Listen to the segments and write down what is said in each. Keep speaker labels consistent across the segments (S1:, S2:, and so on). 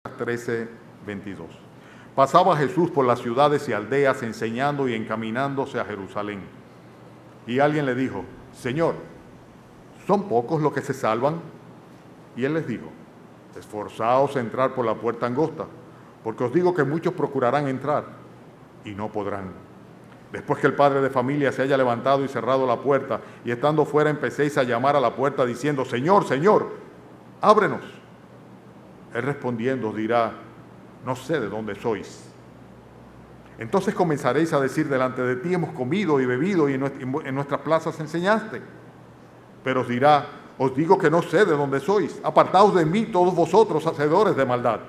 S1: 13:22. Pasaba Jesús por las ciudades y aldeas enseñando y encaminándose a Jerusalén. Y alguien le dijo: Señor, ¿son pocos los que se salvan? Y él les dijo: esforzaos a entrar por la puerta angosta, porque os digo que muchos procurarán entrar y no podrán. Después que el padre de familia se haya levantado y cerrado la puerta, y estando fuera empecéis a llamar a la puerta diciendo: Señor, Señor, ábrenos. Él respondiendo os dirá: no sé de dónde sois. Entonces comenzaréis a decir delante de ti: hemos comido y bebido y en nuestras plazas enseñaste. Pero os dirá: os digo que no sé de dónde sois. Apartaos de mí todos vosotros, hacedores de maldad.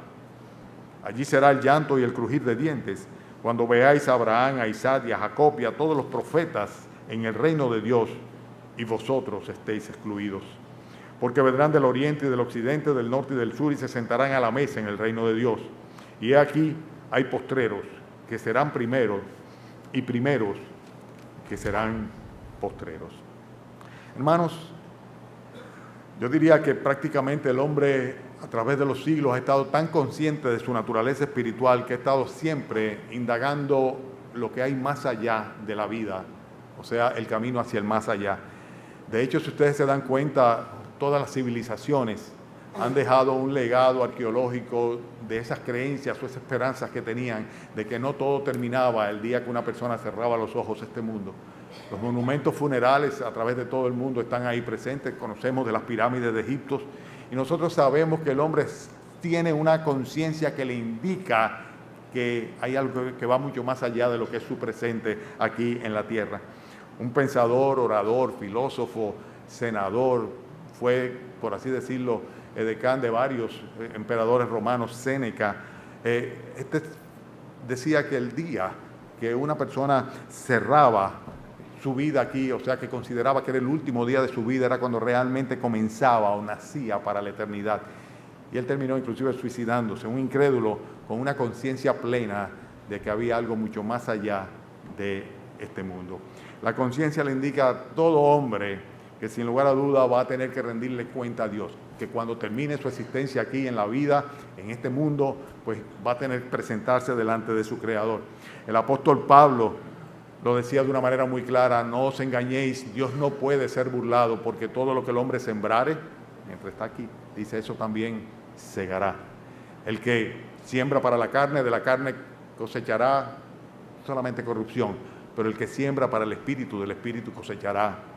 S1: Allí será el llanto y el crujir de dientes, cuando veáis a Abraham, a Isaac y a Jacob y a todos los profetas en el reino de Dios, y vosotros estéis excluidos. Porque vendrán del oriente y del occidente, del norte y del sur, y se sentarán a la mesa en el reino de Dios. Y he aquí hay postreros que serán primeros, y primeros que serán postreros. Hermanos, yo diría que prácticamente el hombre a través de los siglos ha estado tan consciente de su naturaleza espiritual que ha estado siempre indagando lo que hay más allá de la vida, o sea, el camino hacia el más allá. De hecho, si ustedes se dan cuenta, todas las civilizaciones han dejado un legado arqueológico de esas creencias o esas esperanzas que tenían de que no todo terminaba el día que una persona cerraba los ojos a este mundo. Los monumentos funerales a través de todo el mundo están ahí presentes. Conocemos de las pirámides de Egipto y nosotros sabemos que el hombre tiene una conciencia que le indica que hay algo que va mucho más allá de lo que es su presente aquí en la tierra. Un pensador, orador, filósofo, senador, fue, por así decirlo, edecán de varios emperadores romanos, Séneca. Decía que el día que una persona cerraba su vida aquí, o sea, que consideraba que era el último día de su vida, era cuando realmente comenzaba o nacía para la eternidad. Y él terminó inclusive suicidándose, un incrédulo con una conciencia plena de que había algo mucho más allá de este mundo. La conciencia le indica a todo hombre que sin lugar a duda va a tener que rendirle cuenta a Dios, que cuando termine su existencia aquí en la vida, en este mundo, pues va a tener que presentarse delante de su Creador. El apóstol Pablo lo decía de una manera muy clara: no os engañéis, Dios no puede ser burlado, porque todo lo que el hombre sembrare, mientras está aquí, dice, eso también segará. El que siembra para la carne, de la carne cosechará solamente corrupción, pero el que siembra para el Espíritu, del Espíritu cosechará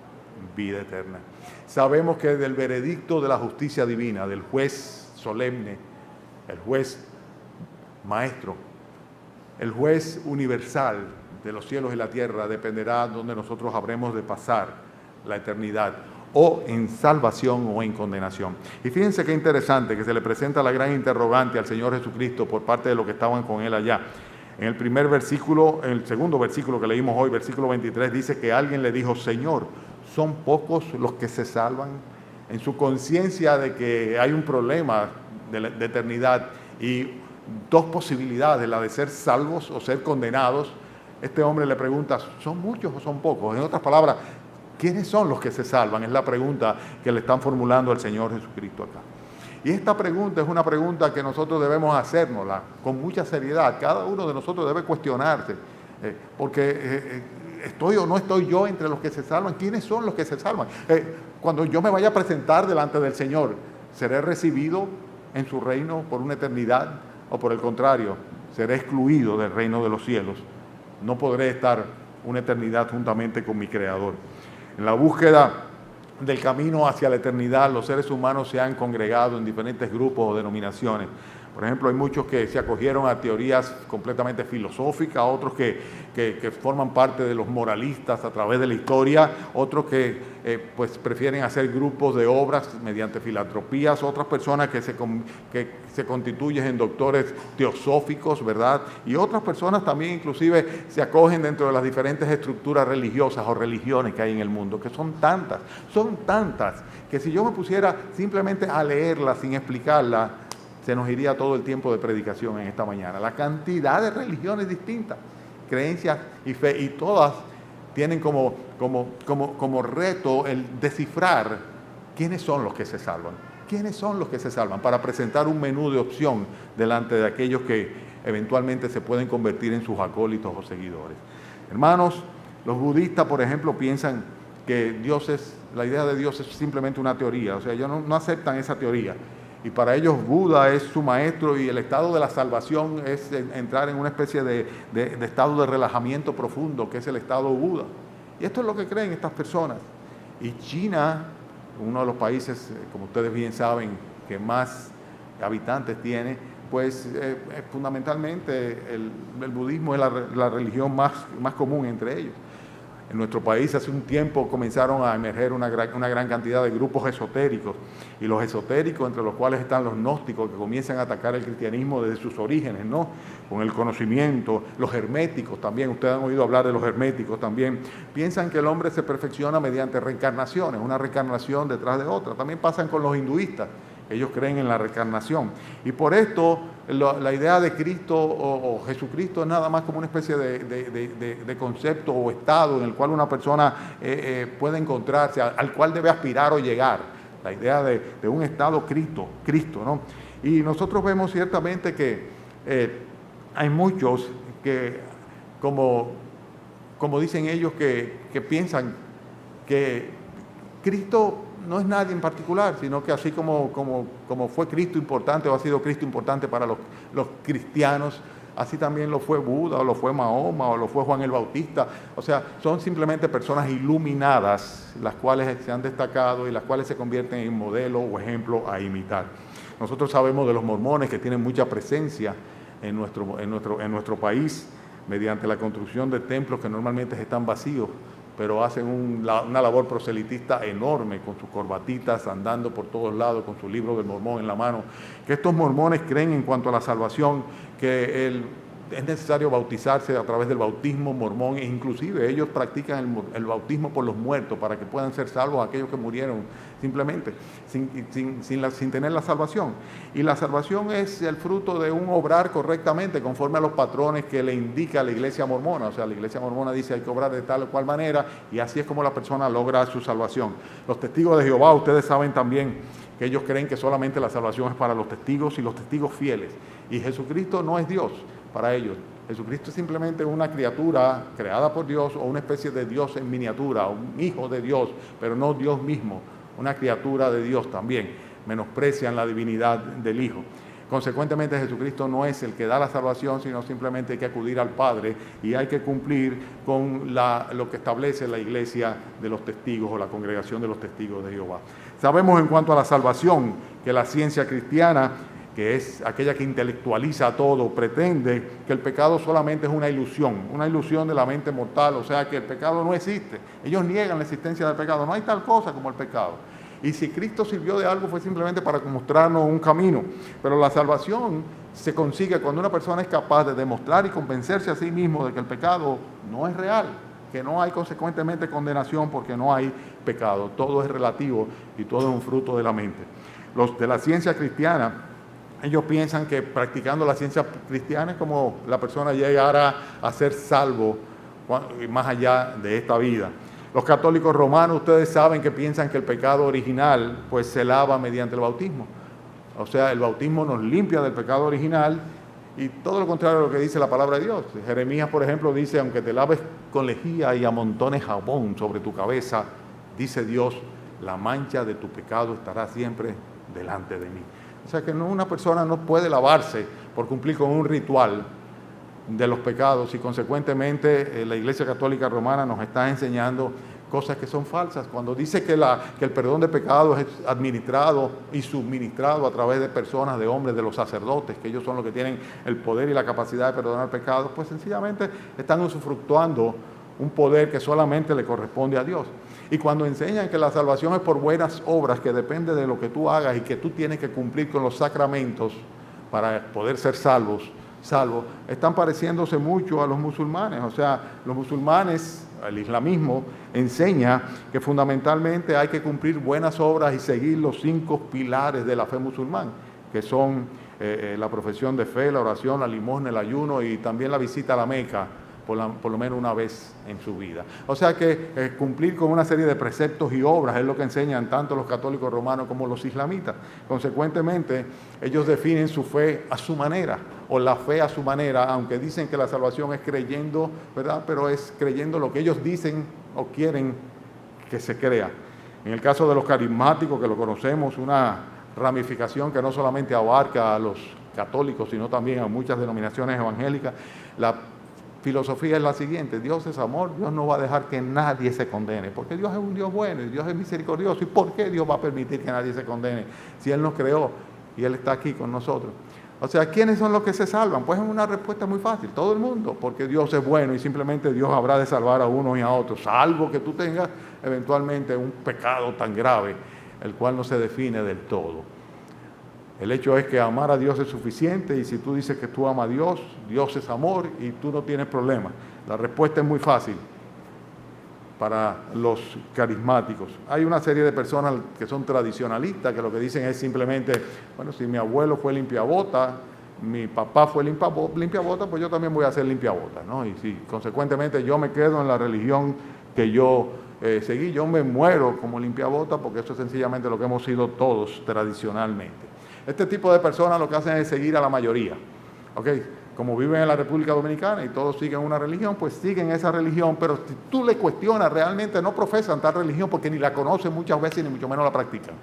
S1: vida eterna. Sabemos que del veredicto de la justicia divina, del juez solemne, el juez maestro, el juez universal de los cielos y la tierra, dependerá donde nosotros habremos de pasar la eternidad, o en salvación o en condenación. Y fíjense qué interesante que se le presenta la gran interrogante al Señor Jesucristo por parte de los que estaban con él allá. En el primer versículo, en el segundo versículo que leímos hoy, versículo 23, dice que alguien le dijo: Señor, ¿son pocos los que se salvan? En su conciencia de que hay un problema de eternidad y dos posibilidades, la de ser salvos o ser condenados, este hombre le pregunta: ¿son muchos o son pocos? En otras palabras, ¿quiénes son los que se salvan? Es la pregunta que le están formulando al Señor Jesucristo acá. Y esta pregunta es una pregunta que nosotros debemos hacérnosla con mucha seriedad. Cada uno de nosotros debe cuestionarse, porque ¿estoy o no estoy yo entre los que se salvan? ¿Quiénes son los que se salvan? Cuando yo me vaya a presentar delante del Señor, ¿seré recibido en su reino por una eternidad? ¿O por el contrario, seré excluido del reino de los cielos? No podré estar una eternidad juntamente con mi Creador. En la búsqueda del camino hacia la eternidad, los seres humanos se han congregado en diferentes grupos o denominaciones. Por ejemplo, hay muchos que se acogieron a teorías completamente filosóficas, otros que forman parte de los moralistas a través de la historia, otros que pues prefieren hacer grupos de obras mediante filantropías, otras personas que se constituyen en doctores teosóficos, ¿verdad? Y otras personas también inclusive se acogen dentro de las diferentes estructuras religiosas o religiones que hay en el mundo, que son tantas, que si yo me pusiera simplemente a leerlas sin explicarlas, se nos iría todo el tiempo de predicación en esta mañana. La cantidad de religiones distintas, creencias y fe, y todas tienen como reto el descifrar quiénes son los que se salvan. ¿quiénes son los que se salvan? Para presentar un menú de opción delante de aquellos que eventualmente se pueden convertir en sus acólitos o seguidores. Hermanos, los budistas, por ejemplo, piensan que la idea de Dios es simplemente una teoría, o sea, ellos no aceptan esa teoría. Y para ellos Buda es su maestro y el estado de la salvación es entrar en una especie de estado de relajamiento profundo, que es el estado Buda. Y esto es lo que creen estas personas. Y China, uno de los países, como ustedes bien saben, que más habitantes tiene, pues fundamentalmente el budismo es la religión más común entre ellos. En nuestro país hace un tiempo comenzaron a emerger una gran cantidad de grupos esotéricos, y los esotéricos, entre los cuales están los gnósticos, que comienzan a atacar el cristianismo desde sus orígenes, ¿no? Con el conocimiento. Los herméticos también, ustedes han oído hablar de los herméticos también, piensan que el hombre se perfecciona mediante reencarnaciones, una reencarnación detrás de otra. También pasan con los hinduistas, ellos creen en la reencarnación. Y por esto la idea de Cristo o Jesucristo es nada más como una especie de concepto o estado en el cual una persona puede encontrarse, al cual debe aspirar o llegar. La idea de un estado Cristo, ¿no? Y nosotros vemos ciertamente que hay muchos que, como dicen ellos, que piensan que Cristo no es nadie en particular, sino que así como fue Cristo importante o ha sido Cristo importante para los cristianos, así también lo fue Buda, o lo fue Mahoma, o lo fue Juan el Bautista. O sea, son simplemente personas iluminadas, las cuales se han destacado y las cuales se convierten en modelo o ejemplo a imitar. Nosotros sabemos de los mormones, que tienen mucha presencia en nuestro país, mediante la construcción de templos que normalmente están vacíos, pero hacen una labor proselitista enorme, con sus corbatitas, andando por todos lados, con su libro del mormón en la mano. Que estos mormones creen en cuanto a la salvación, que es necesario bautizarse a través del bautismo mormón, e inclusive ellos practican el bautismo por los muertos, para que puedan ser salvos aquellos que murieron simplemente, sin tener la salvación. Y la salvación es el fruto de un obrar correctamente, conforme a los patrones que le indica la iglesia mormona. O sea, la iglesia mormona dice hay que obrar de tal o cual manera, y así es como la persona logra su salvación. Los testigos de Jehová, ustedes saben también que ellos creen que solamente la salvación es para los testigos y los testigos fieles. Y Jesucristo no es Dios para ellos. Jesucristo es simplemente una criatura creada por Dios, o una especie de Dios en miniatura, un hijo de Dios, pero no Dios mismo, una criatura de Dios también. Menosprecian la divinidad del Hijo. Consecuentemente, Jesucristo no es el que da la salvación, sino simplemente hay que acudir al Padre y hay que cumplir con lo que establece la iglesia de los testigos, o la congregación de los testigos de Jehová. Sabemos en cuanto a la salvación que la ciencia cristiana, que es aquella que intelectualiza todo, pretende que el pecado solamente es una ilusión de la mente mortal, o sea que el pecado no existe. Ellos niegan la existencia del pecado, no hay tal cosa como el pecado. Y si Cristo sirvió de algo fue simplemente para mostrarnos un camino. Pero la salvación se consigue cuando una persona es capaz de demostrar y convencerse a sí mismo de que el pecado no es real, que no hay consecuentemente condenación porque no hay pecado. Todo es relativo y todo es un fruto de la mente. Los de la ciencia cristiana, ellos piensan que practicando la ciencia cristiana es como la persona llegara a ser salvo más allá de esta vida. Los católicos romanos, ustedes saben que piensan que el pecado original pues se lava mediante el bautismo. O sea, el bautismo nos limpia del pecado original, y todo lo contrario a lo que dice la palabra de Dios. Jeremías, por ejemplo, dice: aunque te laves con lejía y amontones jabón sobre tu cabeza, dice Dios, la mancha de tu pecado estará siempre delante de mí. O sea que una persona no puede lavarse por cumplir con un ritual de los pecados, y consecuentemente la Iglesia Católica Romana nos está enseñando cosas que son falsas. Cuando dice que el perdón de pecados es administrado y suministrado a través de personas, de hombres, de los sacerdotes, que ellos son los que tienen el poder y la capacidad de perdonar pecados, pues sencillamente están usufructuando un poder que solamente le corresponde a Dios. Y cuando enseñan que la salvación es por buenas obras, que depende de lo que tú hagas y que tú tienes que cumplir con los sacramentos para poder ser salvo, están pareciéndose mucho a los musulmanes. O sea, los musulmanes, el islamismo, enseña que fundamentalmente hay que cumplir buenas obras y seguir los 5 pilares de la fe musulmán, que son la profesión de fe, la oración, la limosna, el ayuno y también la visita a la Meca, por lo menos una vez en su vida. O sea que cumplir con una serie de preceptos y obras es lo que enseñan tanto los católicos romanos como los islamitas. Consecuentemente, ellos definen su fe a su manera, o la fe a su manera, aunque dicen que la salvación es creyendo, ¿verdad? Pero es creyendo lo que ellos dicen o quieren que se crea. En el caso de los carismáticos, que lo conocemos, una ramificación que no solamente abarca a los católicos, sino también a muchas denominaciones evangélicas, la filosofía es la siguiente: Dios es amor, Dios no va a dejar que nadie se condene, porque Dios es un Dios bueno y Dios es misericordioso. ¿Y por qué Dios va a permitir que nadie se condene si Él nos creó y Él está aquí con nosotros? O sea, ¿quiénes son los que se salvan? Pues es una respuesta muy fácil: todo el mundo, porque Dios es bueno y simplemente Dios habrá de salvar a unos y a otros, salvo que tú tengas eventualmente un pecado tan grave, el cual no se define del todo. El hecho es que amar a Dios es suficiente, y si tú dices que tú amas a Dios, Dios es amor y tú no tienes problema. La respuesta es muy fácil para los carismáticos. Hay una serie de personas que son tradicionalistas, que lo que dicen es simplemente: bueno, si mi abuelo fue limpiabota, mi papá fue limpiabota, pues yo también voy a ser limpiabota, ¿no? Y si consecuentemente yo me quedo en la religión que yo seguí, yo me muero como limpiabota, porque eso es sencillamente lo que hemos sido todos tradicionalmente. Este tipo de personas lo que hacen es seguir a la mayoría, ¿ok? Como viven en la República Dominicana y todos siguen una religión, pues siguen esa religión, pero si tú le cuestionas, realmente no profesan tal religión porque ni la conocen muchas veces ni mucho menos la practican.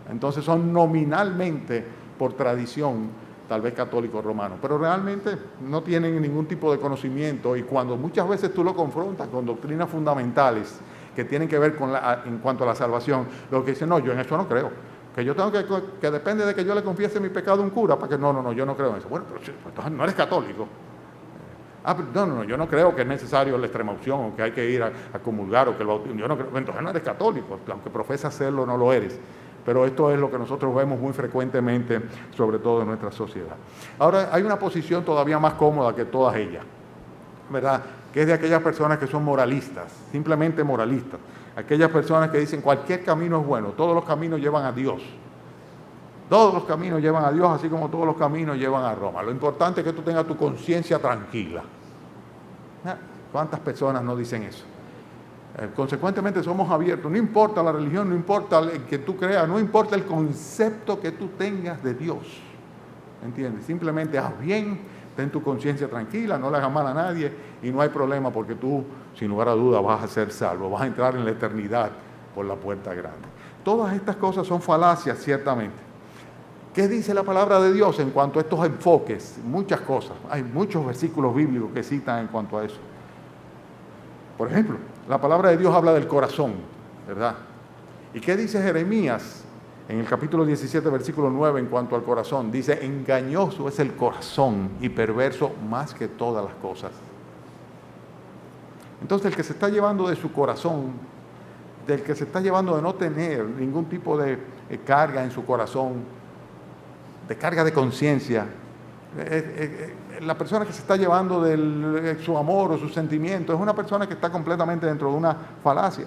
S1: Entonces son nominalmente, por tradición, tal vez católicos romanos, pero realmente no tienen ningún tipo de conocimiento, y cuando muchas veces tú lo confrontas con doctrinas fundamentales que tienen que ver con en cuanto a la salvación, lo que dicen: no, yo en eso no creo. Que yo tengo que depende de que yo le confiese mi pecado a un cura para que no, yo no creo en eso. Bueno, pero entonces no eres católico. No, yo no creo que es necesario la extrema unción o que hay que ir a comulgar o que el bautismo. Yo no creo, entonces no eres católico, aunque profesas serlo, no lo eres. Pero esto es lo que nosotros vemos muy frecuentemente, sobre todo en nuestra sociedad. Ahora, hay una posición todavía más cómoda que todas ellas, ¿verdad? Que es de aquellas personas que son moralistas, simplemente moralistas. Aquellas personas que dicen: cualquier camino es bueno, todos los caminos llevan a Dios. Todos los caminos llevan a Dios, así como todos los caminos llevan a Roma. Lo importante es que tú tengas tu conciencia tranquila. ¿Cuántas personas no dicen eso? Consecuentemente somos abiertos, no importa la religión, no importa el que tú creas, no importa el concepto que tú tengas de Dios, ¿entiendes? Simplemente haz bien, ten tu conciencia tranquila, no le hagas mal a nadie y no hay problema, porque tú, sin lugar a dudas, vas a ser salvo, vas a entrar en la eternidad por la puerta grande. Todas estas cosas son falacias, ciertamente. ¿Qué dice la palabra de Dios en cuanto a estos enfoques? Muchas cosas, hay muchos versículos bíblicos que citan en cuanto a eso. Por ejemplo, la palabra de Dios habla del corazón, ¿verdad? ¿Y qué dice Jeremías en el capítulo 17, versículo 9 en cuanto al corazón? Dice: engañoso es el corazón y perverso más que todas las cosas. Entonces, el que se está llevando de su corazón, del que se está llevando de no tener ningún tipo de carga en su corazón, de carga de conciencia, la persona que se está llevando de su amor o sus sentimientos, es una persona que está completamente dentro de una falacia,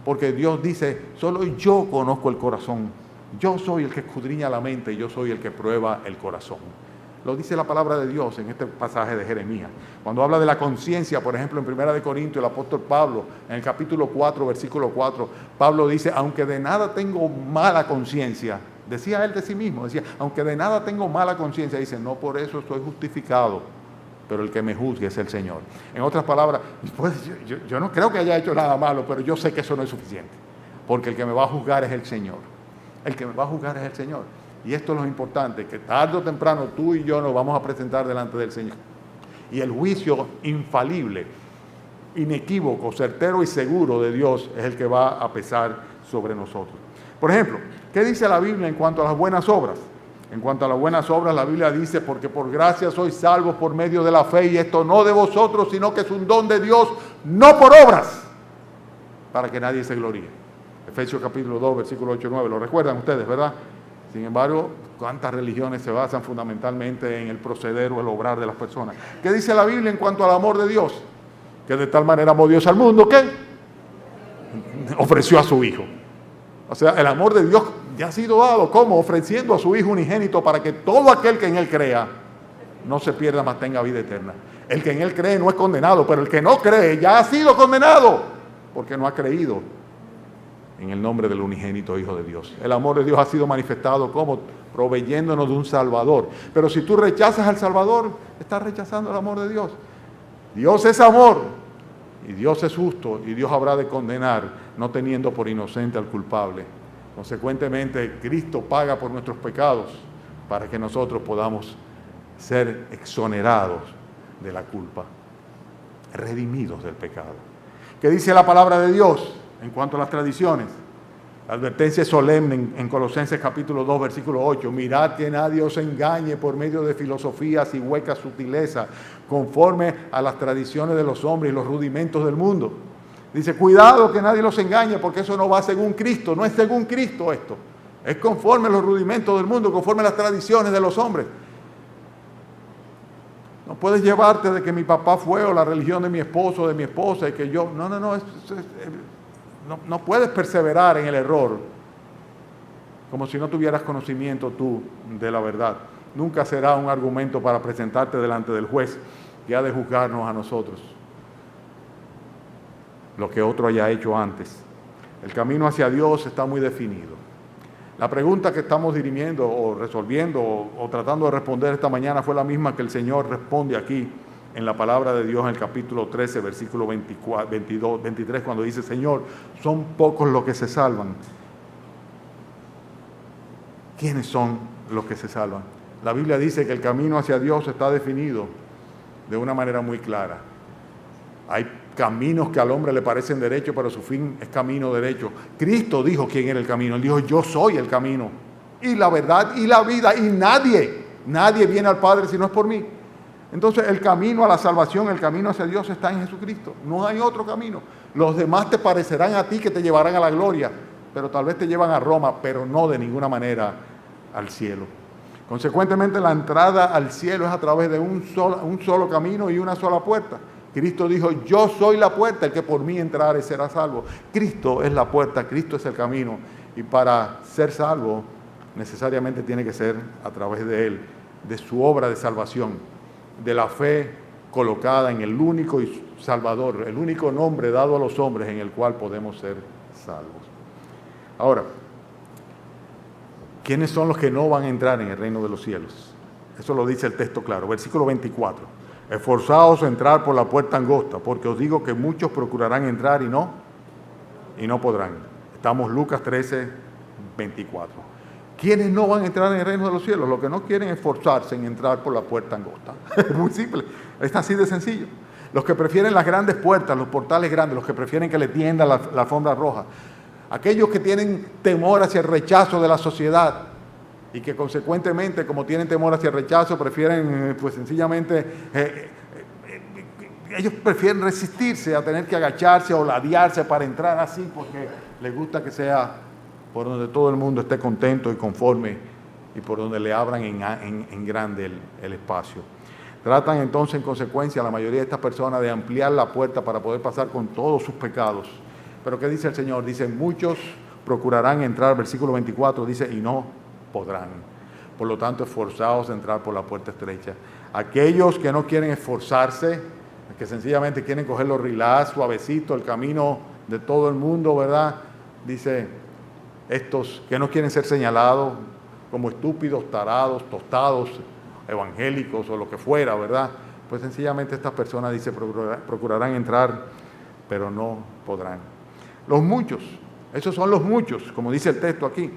S1: porque Dios dice: solo yo conozco el corazón, yo soy el que escudriña la mente, yo soy el que prueba el corazón. Lo dice la palabra de Dios en este pasaje de Jeremías. Cuando habla de la conciencia, por ejemplo, en 1 Corintios, el apóstol Pablo, en el capítulo 4, versículo 4, Pablo dice: aunque de nada tengo mala conciencia, decía él de sí mismo, decía: aunque de nada tengo mala conciencia, dice, no por eso estoy justificado, pero el que me juzgue es el Señor. En otras palabras, pues, yo no creo que haya hecho nada malo, pero yo sé que eso no es suficiente, porque el que me va a juzgar es el Señor. El que me va a juzgar es el Señor. Y esto es lo importante, que tarde o temprano tú y yo nos vamos a presentar delante del Señor. Y el juicio infalible, inequívoco, certero y seguro de Dios es el que va a pesar sobre nosotros. Por ejemplo, ¿qué dice la Biblia en cuanto a las buenas obras? En cuanto a las buenas obras, la Biblia dice: porque por gracia sois salvos por medio de la fe, y esto no de vosotros, sino que es un don de Dios, no por obras, para que nadie se gloríe. Efesios capítulo 2, versículo 8 y 9, lo recuerdan ustedes, ¿verdad? Sin embargo, ¿cuántas religiones se basan fundamentalmente en el proceder o el obrar de las personas? ¿Qué dice la Biblia en cuanto al amor de Dios? Que de tal manera amó Dios al mundo que ofreció a su Hijo. O sea, el amor de Dios ya ha sido dado. ¿Cómo? Ofreciendo a su Hijo unigénito para que todo aquel que en Él crea no se pierda, mas tenga vida eterna. El que en Él cree no es condenado, pero el que no cree ya ha sido condenado, porque no ha creído en el nombre del unigénito Hijo de Dios. El amor de Dios ha sido manifestado como proveyéndonos de un Salvador. Pero si tú rechazas al Salvador, estás rechazando el amor de Dios. Dios es amor y Dios es justo y Dios habrá de condenar, no teniendo por inocente al culpable. Consecuentemente, Cristo paga por nuestros pecados para que nosotros podamos ser exonerados de la culpa, redimidos del pecado. ¿Qué dice la palabra de Dios en cuanto a las tradiciones? La advertencia es solemne en Colosenses capítulo 2, versículo 8. Mirad que nadie os engañe por medio de filosofías y huecas sutilezas, conforme a las tradiciones de los hombres y los rudimentos del mundo. Dice, cuidado que nadie los engañe, porque eso no va según Cristo, no es según Cristo esto. Es conforme a los rudimentos del mundo, conforme a las tradiciones de los hombres. No puedes llevarte de que mi papá fue o la religión de mi esposo o de mi esposa y que yo... No puedes perseverar en el error como si no tuvieras conocimiento tú de la verdad. Nunca será un argumento para presentarte delante del juez que ha de juzgarnos a nosotros lo que otro haya hecho antes. El camino hacia Dios está muy definido. La pregunta que estamos dirimiendo o resolviendo o tratando de responder esta mañana fue la misma que el Señor responde aquí en la palabra de Dios en el capítulo 13, versículo 23, cuando dice, Señor, son pocos los que se salvan. ¿Quiénes son los que se salvan? La Biblia dice que el camino hacia Dios está definido de una manera muy clara. Hay caminos que al hombre le parecen derechos, pero su fin es camino derecho. Cristo dijo quién era el camino. Él dijo, yo soy el camino y la verdad y la vida, y nadie viene al Padre si no es por mí. Entonces el camino a la salvación, el camino hacia Dios está en Jesucristo. No hay otro camino. Los demás te parecerán a ti que te llevarán a la gloria, pero tal vez te llevan a Roma, pero no de ninguna manera al cielo. Consecuentemente la entrada al cielo es a través de un solo camino y una sola puerta. Cristo dijo, yo soy la puerta, el que por mí entrare será salvo. Cristo es la puerta, Cristo es el camino, y para ser salvo necesariamente tiene que ser a través de Él, de su obra de salvación, de la fe colocada en el único Salvador, el único nombre dado a los hombres en el cual podemos ser salvos. Ahora, ¿quiénes son los que no van a entrar en el reino de los cielos? Eso lo dice el texto claro, versículo 24. Esforzaos a entrar por la puerta angosta, porque os digo que muchos procurarán entrar y no podrán. Estamos Lucas 13, 24. ¿Quiénes no van a entrar en el reino de los cielos? Los que no quieren esforzarse en entrar por la puerta angosta. Es muy simple, es así de sencillo. Los que prefieren las grandes puertas, los portales grandes, los que prefieren que le tienda la alfombra roja. Aquellos que tienen temor hacia el rechazo de la sociedad y que consecuentemente, como tienen temor hacia el rechazo, prefieren pues sencillamente... ellos prefieren resistirse a tener que agacharse o ladearse para entrar así porque les gusta que sea por donde todo el mundo esté contento y conforme y por donde le abran en grande el espacio. Tratan entonces en consecuencia la mayoría de estas personas de ampliar la puerta para poder pasar con todos sus pecados. Pero ¿qué dice el Señor? Dice, muchos procurarán entrar, versículo 24, dice, y no podrán. Por lo tanto, esforzaos a entrar por la puerta estrecha. Aquellos que no quieren esforzarse, que sencillamente quieren cogerlo relax, suavecito, el camino de todo el mundo, ¿verdad? Dice, estos que no quieren ser señalados como estúpidos, tarados, tostados, evangélicos o lo que fuera, ¿verdad? Pues sencillamente estas personas, dice, procurarán entrar, pero no podrán. Los muchos, esos son los muchos, como dice el texto aquí.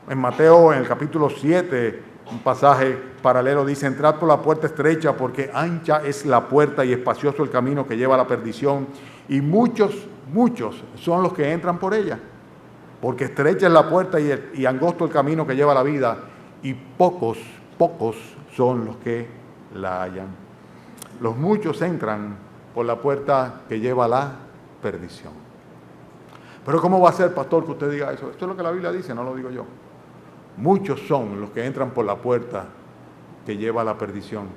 S1: En Mateo, en el capítulo 7, un pasaje paralelo dice, entrad por la puerta estrecha, porque ancha es la puerta y espacioso el camino que lleva a la perdición, y muchos son los que entran por ella. Porque estrecha es la puerta y angosto el camino que lleva a la vida, y pocos son los que la hallan. Los muchos entran por la puerta que lleva a la perdición. Pero ¿cómo va a ser, pastor, que usted diga eso? Esto es lo que la Biblia dice, no lo digo yo. Muchos son los que entran por la puerta que lleva a la perdición,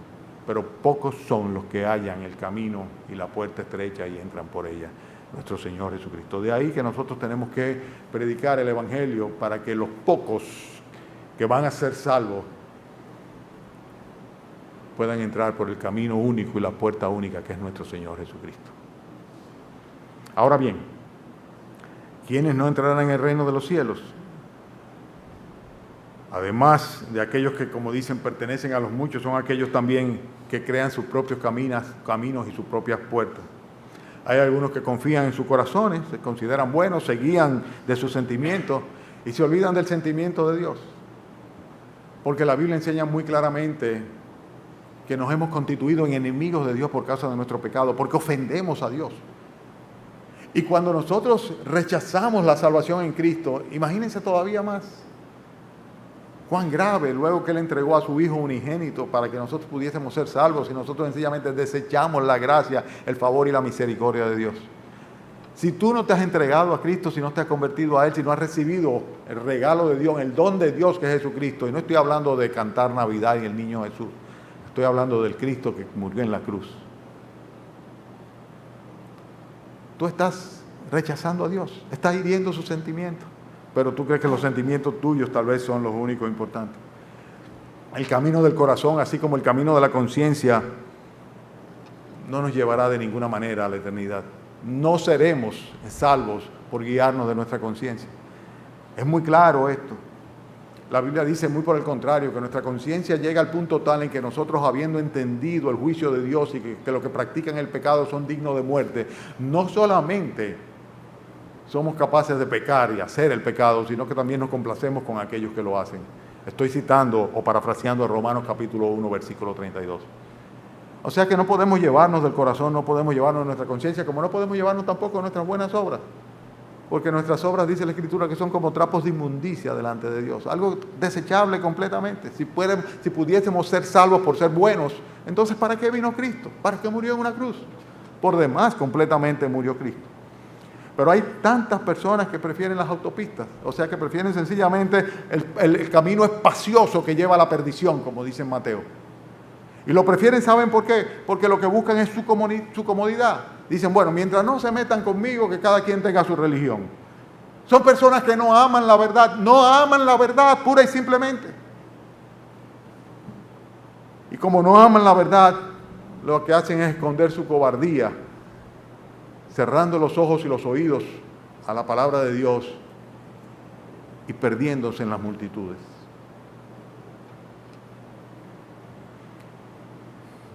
S1: pero pocos son los que hallan el camino y la puerta estrecha y entran por ella. Nuestro Señor Jesucristo. De ahí que nosotros tenemos que predicar el Evangelio para que los pocos que van a ser salvos puedan entrar por el camino único y la puerta única que es nuestro Señor Jesucristo. Ahora bien, ¿quiénes no entrarán en el reino de los cielos? Además de aquellos que, como dicen, pertenecen a los muchos, son aquellos también que crean sus propios caminos y sus propias puertas. Hay algunos que confían en sus corazones, se consideran buenos, se guían de sus sentimientos y se olvidan del sentimiento de Dios. Porque la Biblia enseña muy claramente que nos hemos constituido en enemigos de Dios por causa de nuestro pecado, porque ofendemos a Dios. Y cuando nosotros rechazamos la salvación en Cristo, imagínense todavía más. Cuán grave, luego que Él entregó a su Hijo unigénito para que nosotros pudiésemos ser salvos y nosotros sencillamente desechamos la gracia, el favor y la misericordia de Dios. Si tú no te has entregado a Cristo, si no te has convertido a Él, si no has recibido el regalo de Dios, el don de Dios que es Jesucristo, y no estoy hablando de cantar Navidad y el niño Jesús, estoy hablando del Cristo que murió en la cruz. Tú estás rechazando a Dios, estás hiriendo sus sentimientos. Pero tú crees que los sentimientos tuyos tal vez son los únicos importantes. El camino del corazón, así como el camino de la conciencia, no nos llevará de ninguna manera a la eternidad. No seremos salvos por guiarnos de nuestra conciencia. Es muy claro esto. La Biblia dice muy por el contrario, que nuestra conciencia llega al punto tal en que nosotros, habiendo entendido el juicio de Dios y que los que practican el pecado son dignos de muerte, no solamente somos capaces de pecar y hacer el pecado, sino que también nos complacemos con aquellos que lo hacen. Estoy citando o parafraseando a Romanos capítulo 1, versículo 32. O sea que no podemos llevarnos del corazón, no podemos llevarnos de nuestra conciencia, como no podemos llevarnos tampoco de nuestras buenas obras. Porque nuestras obras, dice la Escritura, que son como trapos de inmundicia delante de Dios. Algo desechable completamente. Si pudiésemos ser salvos por ser buenos, entonces ¿para qué vino Cristo? ¿Para qué murió en una cruz? Por demás, completamente murió Cristo. Pero hay tantas personas que prefieren las autopistas, o sea que prefieren sencillamente el camino espacioso que lleva a la perdición, como dice en Mateo. Y lo prefieren, ¿saben por qué? Porque lo que buscan es su comodidad. Dicen, bueno, mientras no se metan conmigo, que cada quien tenga su religión. Son personas que no aman la verdad pura y simplemente. Y como no aman la verdad, lo que hacen es esconder su cobardía, cerrando los ojos y los oídos a la palabra de Dios y perdiéndose en las multitudes.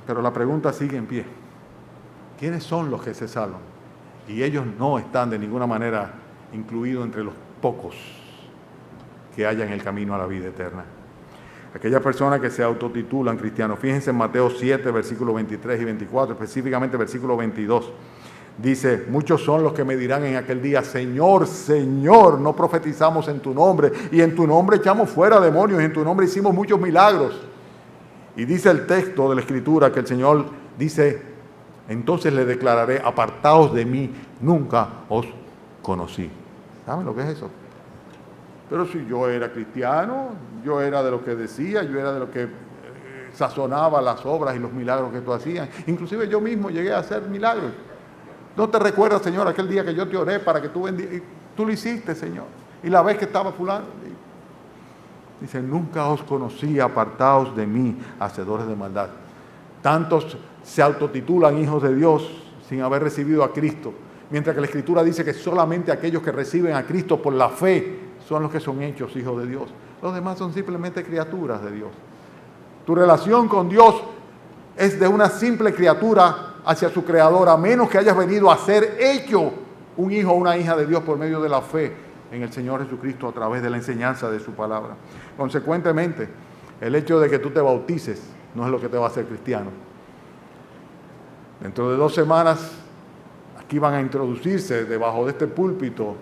S1: Pero la pregunta sigue en pie. ¿Quiénes son los que se salvan? Y ellos no están de ninguna manera incluidos entre los pocos que hallan el camino a la vida eterna. Aquellas personas que se autotitulan cristianos. Fíjense en Mateo 7, versículos 23 y 24, específicamente versículo 22. Dice, muchos son los que me dirán en aquel día, Señor, Señor, no profetizamos en tu nombre, y en tu nombre echamos fuera demonios, y en tu nombre hicimos muchos milagros. Y dice el texto de la Escritura que el Señor dice, entonces le declararé, apartaos de mí, nunca os conocí. ¿Saben lo que es eso? Pero si yo era cristiano, yo era de lo que decía, yo era de lo que sazonaba las obras y los milagros que tú hacías. Inclusive yo mismo llegué a hacer milagros. ¿No te recuerdas, Señor, aquel día que yo te oré para que tú bendigas? Tú lo hiciste, Señor. Y la vez que estaba fulano, dice, nunca os conocí, apartaos de mí, hacedores de maldad. Tantos se autotitulan hijos de Dios sin haber recibido a Cristo. Mientras que la Escritura dice que solamente aquellos que reciben a Cristo por la fe son los que son hechos hijos de Dios. Los demás son simplemente criaturas de Dios. Tu relación con Dios es de una simple criatura hacia su Creador, a menos que hayas venido a ser hecho un hijo o una hija de Dios por medio de la fe en el Señor Jesucristo a través de la enseñanza de su palabra. Consecuentemente, el hecho de que tú te bautices no es lo que te va a hacer cristiano. Dentro de 2 semanas, aquí van a introducirse debajo de este púlpito,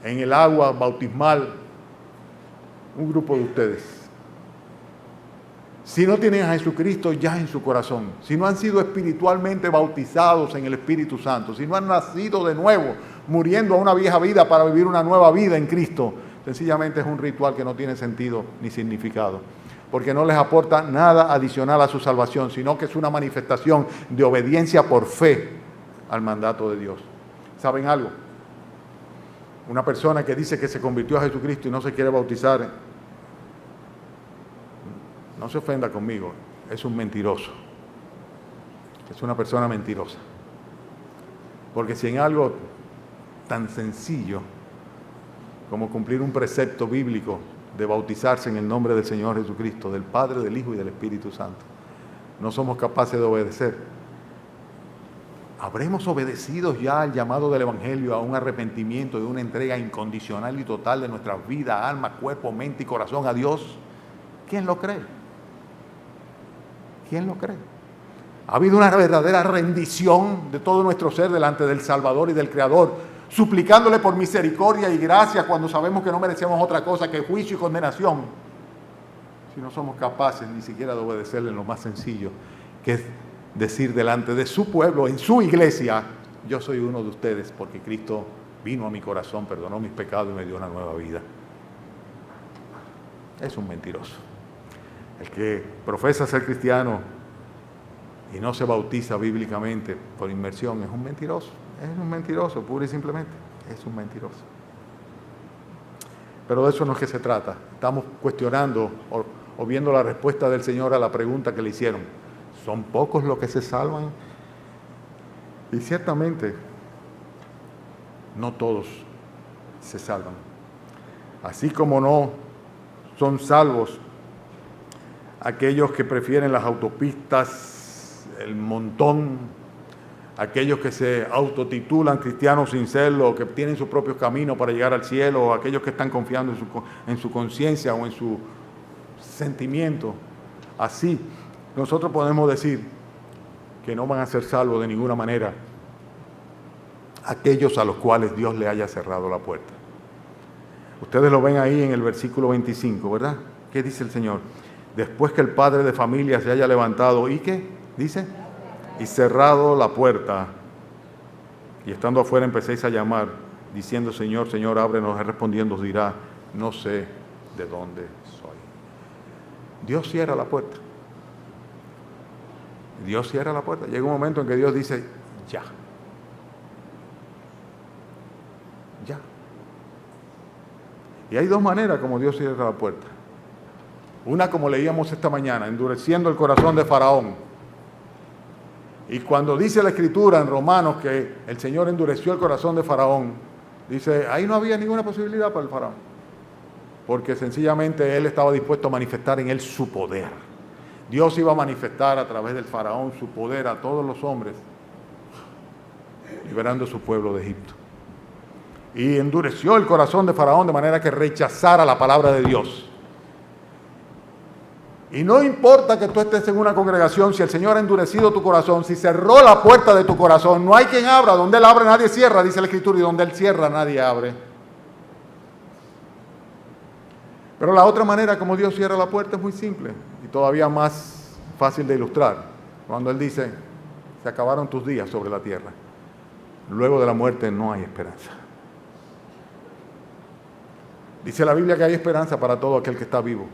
S1: en el agua bautismal, un grupo de ustedes. Si no tienen a Jesucristo ya en su corazón, si no han sido espiritualmente bautizados en el Espíritu Santo, si no han nacido de nuevo, muriendo a una vieja vida para vivir una nueva vida en Cristo, sencillamente es un ritual que no tiene sentido ni significado, porque no les aporta nada adicional a su salvación, sino que es una manifestación de obediencia por fe al mandato de Dios. ¿Saben algo? Una persona que dice que se convirtió a Jesucristo y no se quiere bautizar, no se ofenda conmigo, es un mentiroso. Es una persona mentirosa. Porque si en algo tan sencillo como cumplir un precepto bíblico de bautizarse en el nombre del Señor Jesucristo, del Padre, del Hijo y del Espíritu Santo, no somos capaces de obedecer, ¿habremos obedecido ya al llamado del Evangelio a un arrepentimiento y una entrega incondicional y total de nuestras vidas, alma, cuerpo, mente y corazón a Dios? ¿Quién lo cree? ¿Quién lo cree? Ha habido una verdadera rendición de todo nuestro ser delante del Salvador y del Creador, suplicándole por misericordia y gracia cuando sabemos que no merecemos otra cosa que juicio y condenación. Si no somos capaces ni siquiera de obedecerle en lo más sencillo, que es decir delante de su pueblo, en su iglesia, yo soy uno de ustedes porque Cristo vino a mi corazón, perdonó mis pecados y me dio una nueva vida. Es un mentiroso. El que profesa ser cristiano y no se bautiza bíblicamente por inmersión es un mentiroso, pura y simplemente, es un mentiroso. Pero de eso no es que se trata. Estamos cuestionando o viendo la respuesta del Señor a la pregunta que le hicieron. ¿Son pocos los que se salvan? Y ciertamente, no todos se salvan. Así como no son salvos aquellos que prefieren las autopistas, el montón, aquellos que se autotitulan cristianos sin serlo, que tienen sus propios caminos para llegar al cielo, o aquellos que están confiando en su conciencia o en su sentimiento. Así, nosotros podemos decir que no van a ser salvos de ninguna manera aquellos a los cuales Dios le haya cerrado la puerta. Ustedes lo ven ahí en el versículo 25, ¿verdad? ¿Qué dice el Señor? Después que el padre de familia se haya levantado, ¿y qué? Dice, y cerrado la puerta, y estando afuera empecéis a llamar, diciendo, Señor, Señor, ábrenos. Él respondiendo os dirá, no sé de dónde soy. Dios cierra la puerta. Dios cierra la puerta. Llega un momento en que Dios dice, ya. Ya. Y hay dos maneras como Dios cierra la puerta. Una, como leíamos esta mañana, endureciendo el corazón de Faraón. Y cuando dice la Escritura en Romanos que el Señor endureció el corazón de Faraón, dice, ahí no había ninguna posibilidad para el Faraón. Porque sencillamente él estaba dispuesto a manifestar en él su poder. Dios iba a manifestar a través del Faraón su poder a todos los hombres, liberando a su pueblo de Egipto. Y endureció el corazón de Faraón de manera que rechazara la palabra de Dios. Y no importa que tú estés en una congregación, si el Señor ha endurecido tu corazón, si cerró la puerta de tu corazón, no hay quien abra. Donde Él abre nadie cierra, dice la Escritura, y donde Él cierra nadie abre. Pero la otra manera como Dios cierra la puerta es muy simple y todavía más fácil de ilustrar. Cuando Él dice, se acabaron tus días sobre la tierra. Luego de la muerte no hay esperanza. Dice la Biblia que hay esperanza para todo aquel que está vivo.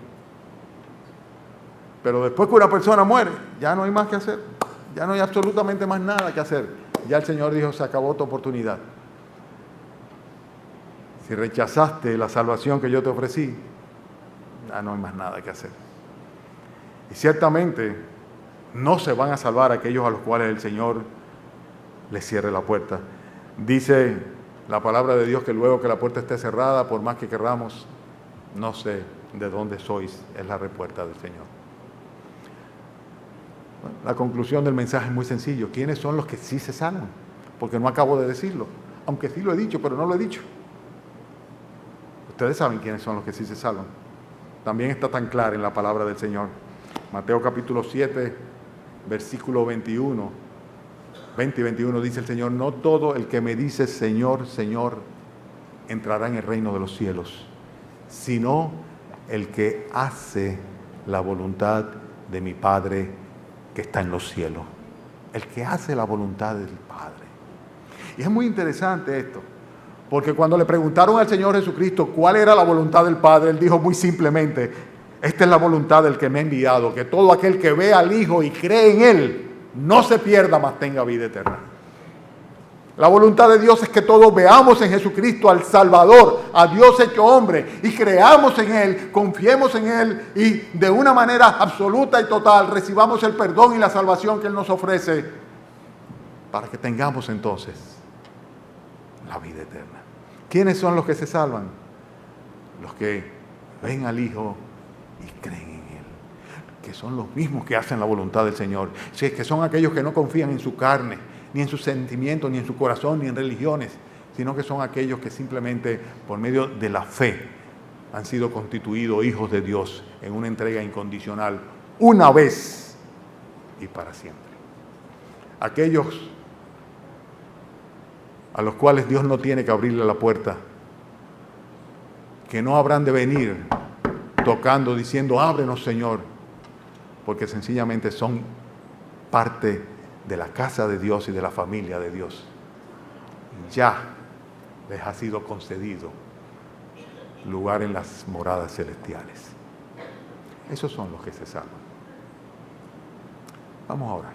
S1: Pero después que una persona muere, ya no hay más que hacer. Ya no hay absolutamente más nada que hacer. Ya el Señor dijo, se acabó tu oportunidad. Si rechazaste la salvación que yo te ofrecí, ya no hay más nada que hacer. Y ciertamente no se van a salvar aquellos a los cuales el Señor les cierre la puerta. Dice la palabra de Dios que luego que la puerta esté cerrada, por más que querramos, no sé de dónde sois, es la respuesta del Señor. La conclusión del mensaje es muy sencillo. ¿Quiénes son los que sí se salvan? Porque no acabo de decirlo. Aunque sí lo he dicho, pero no lo he dicho. Ustedes saben quiénes son los que sí se salvan. También está tan claro en la palabra del Señor. Mateo capítulo 7, versículo 21. 20 y 21 dice el Señor, no todo el que me dice Señor, Señor, entrará en el reino de los cielos, sino el que hace la voluntad de mi Padre que está en los cielos. El que hace la voluntad del Padre. Y es muy interesante esto, porque cuando le preguntaron al Señor Jesucristo cuál era la voluntad del Padre, Él dijo muy simplemente, esta es la voluntad del que me ha enviado, que todo aquel que ve al Hijo y cree en Él, no se pierda, mas tenga vida eterna. La voluntad de Dios es que todos veamos en Jesucristo al Salvador, a Dios hecho hombre, y creamos en Él, confiemos en Él, y de una manera absoluta y total recibamos el perdón y la salvación que Él nos ofrece, para que tengamos entonces la vida eterna. ¿Quiénes son los que se salvan? Los que ven al Hijo y creen en Él, que son los mismos que hacen la voluntad del Señor. Si es que son aquellos que no confían en su carne, ni en sus sentimientos, ni en su corazón, ni en religiones, sino que son aquellos que simplemente por medio de la fe han sido constituidos hijos de Dios en una entrega incondicional, una vez y para siempre. Aquellos a los cuales Dios no tiene que abrirle la puerta, que no habrán de venir tocando, diciendo, ábrenos Señor, porque sencillamente son parte de la casa de Dios y de la familia de Dios. Ya les ha sido concedido lugar en las moradas celestiales. Esos son los que se salvan. Vamos a orar.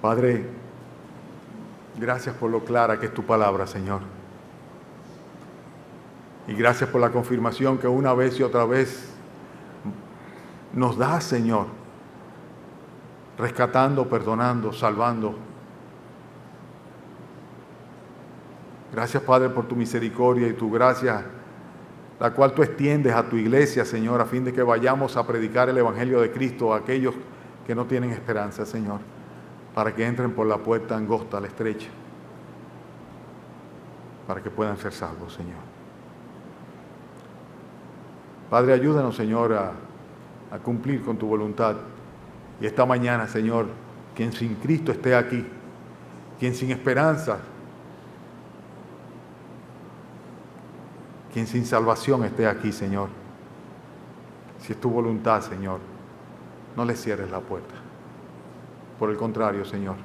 S1: Padre, gracias por lo clara que es tu palabra, Señor. Y gracias por la confirmación que una vez y otra vez nos da, Señor, rescatando, perdonando, salvando. Gracias, Padre, por tu misericordia y tu gracia, la cual tú extiendes a tu iglesia, Señor, a fin de que vayamos a predicar el Evangelio de Cristo a aquellos que no tienen esperanza, Señor, para que entren por la puerta angosta, la estrecha, para que puedan ser salvos, Señor. Padre, ayúdanos, Señor, a cumplir con tu voluntad. Y esta mañana, Señor, quien sin Cristo esté aquí, quien sin esperanza, quien sin salvación esté aquí, Señor. Si es tu voluntad, Señor, no le cierres la puerta. Por el contrario, Señor,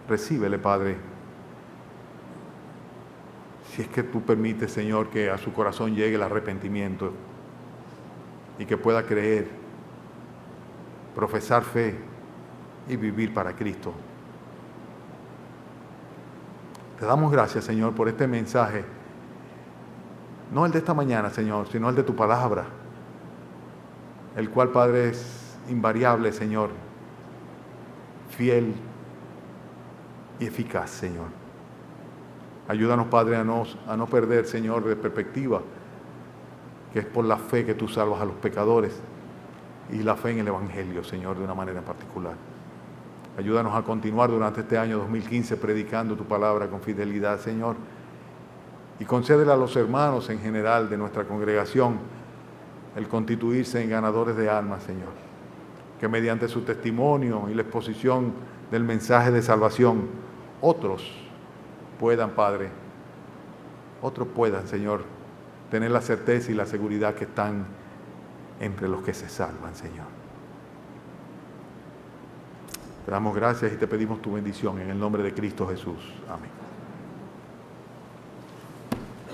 S1: recíbele, Padre. Si es que tú permites, Señor, que a su corazón llegue el arrepentimiento y que pueda creer, profesar fe y vivir para Cristo. Te damos gracias, Señor, por este mensaje. No el de esta mañana, Señor, sino el de tu palabra, el cual, Padre, es invariable, Señor, fiel y eficaz, Señor. Ayúdanos, Padre, a no perder, Señor, de perspectiva, que es por la fe que tú salvas a los pecadores, y la fe en el Evangelio, Señor, de una manera en particular. Ayúdanos a continuar durante este año 2015 predicando tu palabra con fidelidad, Señor, y concédele a los hermanos en general de nuestra congregación el constituirse en ganadores de almas, Señor, que mediante su testimonio y la exposición del mensaje de salvación, otros puedan, Padre, Señor, tener la certeza y la seguridad que están entre los que se salvan, Señor. Te damos gracias y te pedimos tu bendición en el nombre de Cristo Jesús. Amén.